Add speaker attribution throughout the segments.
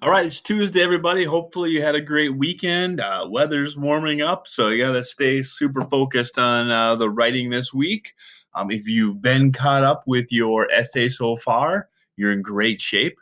Speaker 1: All right, it's Tuesday, everybody. Hopefully, you had a great weekend. Weather's warming up, so you got to stay super focused on the writing this week. If you've been caught up with your essay so far, you're in great shape.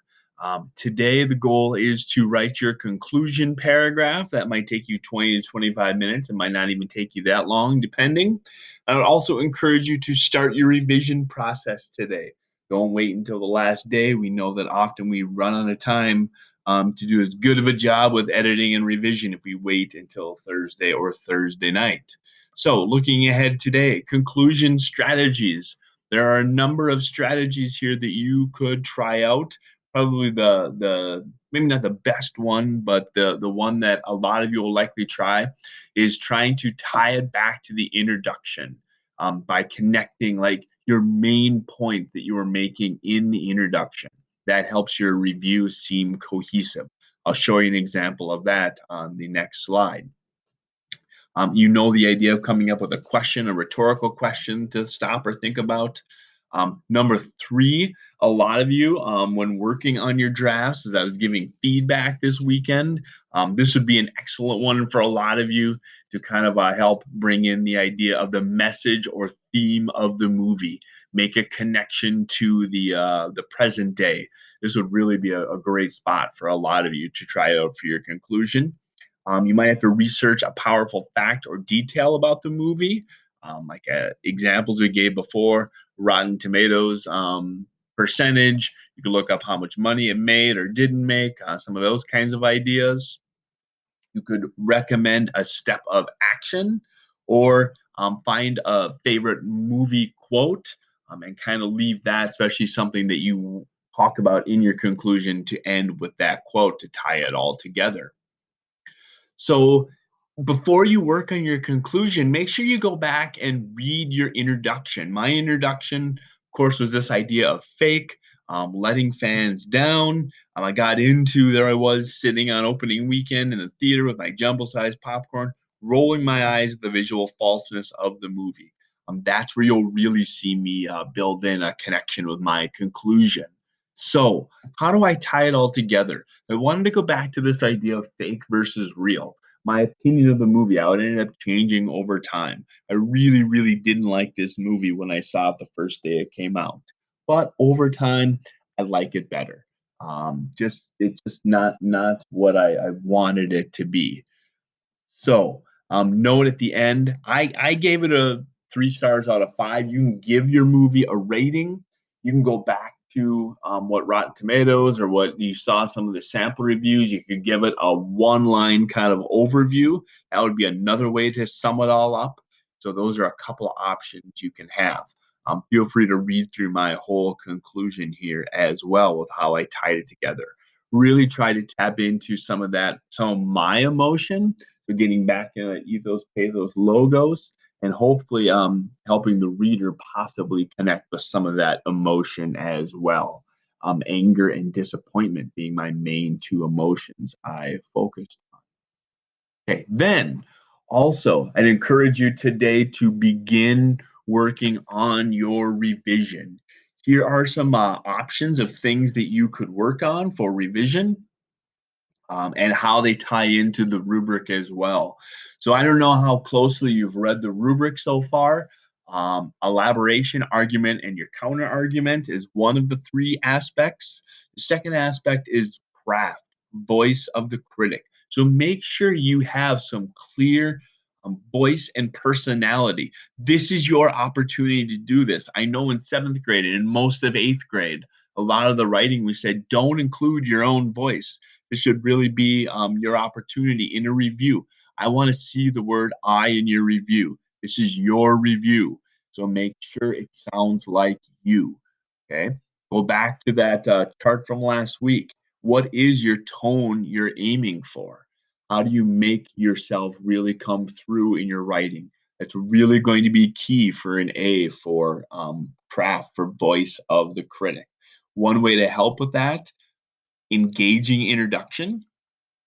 Speaker 1: Today, the goal is to write your conclusion paragraph. That might take you 20 to 25 minutes. It might not even take you that long, depending. I would also encourage you to start your revision process today. Don't wait until the last day. We know that often we run out of time to do as good of a job with editing and revision if we wait until Thursday or Thursday night. So, looking ahead today, conclusion strategies. There are a number of strategies here that you could try out. Probably the maybe not the best one, but the one that a lot of you will likely try is trying to tie it back to the introduction by connecting like your main point that you were making in the introduction that helps your review seem cohesive. I'll show you an example of that on the next slide. You know the idea of coming up with a question, a rhetorical question to stop or think about. Number three, a lot of you, when working on your drafts, as I was giving feedback this weekend, this would be an excellent one for a lot of you to kind of help bring in the idea of the message or theme of the movie, make a connection to the present day. This would really be a great spot for a lot of you to try out for your conclusion. You might have to research a powerful fact or detail about the movie, like examples we gave before, Rotten Tomatoes percentage. You can look up how much money it made or didn't make, some of those kinds of ideas. You could recommend a step of action or find a favorite movie quote and kind of leave that, especially something that you talk about in your conclusion, to end with that quote to tie it all together. So before you work on your conclusion, make sure you go back and read your introduction. My introduction, of course, was this idea of fake, letting fans down. I got into there. I was sitting on opening weekend in the theater with my jumbo-sized popcorn, rolling my eyes at the visual falseness of the movie. That's where you'll really see me build in a connection with my conclusion. So, how do I tie it all together? I wanted to go back to this idea of fake versus real. My opinion of the movie, how it ended up changing over time. I really, really didn't like this movie when I saw it the first day it came out. But over time, I like it better. Just it's just not what I wanted it to be. So, note at the end, I gave it a 3 stars out of 5. You can give your movie a rating. You can go back to what Rotten Tomatoes or what you saw some of the sample reviews. You could give it a one-line kind of overview. That would be another way to sum it all up. So those are a couple of options you can have. Feel free to read through my whole conclusion here as well with how I tied it together. Really try to tap into some of that, some of my emotion, so getting back in an ethos, pathos, logos, and hopefully helping the reader possibly connect with some of that emotion as well. Anger and disappointment being my main two emotions I focused on. Okay, then also, I'd encourage you today to begin working on your revision. Here are some options of things that you could work on for revision and how they tie into the rubric as well. So I don't know how closely you've read the rubric so far. Elaboration, argument, and your counter argument is one of the three aspects. The second aspect is craft, voice of the critic. So make sure you have some clear voice and personality. This is your opportunity to do this. I know in seventh grade and in most of eighth grade, a lot of the writing we said, don't include your own voice. This should really be your opportunity in a review. I want to see the word I in your review. This is your review. So make sure it sounds like you. Okay. Go back to that chart from last week. What is your tone you're aiming for? How do you make yourself really come through in your writing? That's really going to be key for an A for craft, for voice of the critic. One way to help with that, engaging introduction,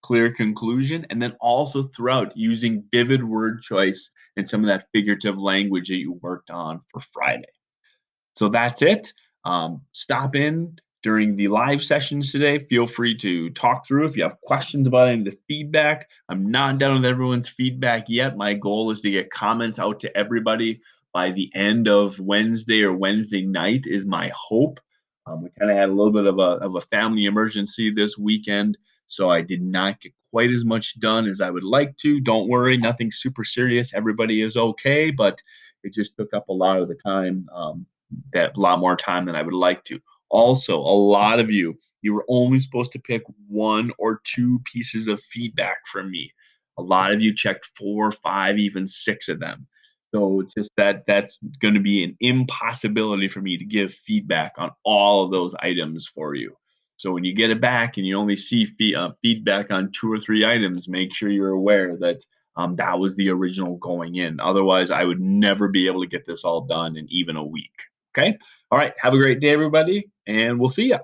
Speaker 1: clear conclusion, and then also throughout using vivid word choice and some of that figurative language that you worked on for Friday. So that's it. Stop in, during the live sessions today. Feel free to talk through if you have questions about any of the feedback. I'm not done with everyone's feedback yet. My goal is to get comments out to everybody by the end of Wednesday or Wednesday night is my hope. We kind of had a little bit of a family emergency this weekend, so I did not get quite as much done as I would like to. Don't worry, nothing super serious. Everybody is okay, but it just took up a lot of the time, that a lot more time than I would like to. Also, a lot of you were only supposed to pick one or two pieces of feedback from me. A lot of you checked four, five, even six of them. So just that's going to be an impossibility for me to give feedback on all of those items for you. So when you get it back and you only see feedback on two or three items, make sure you're aware that that was the original going in. Otherwise, I would never be able to get this all done in even a week. Okay. All right. Have a great day, everybody, and we'll see you.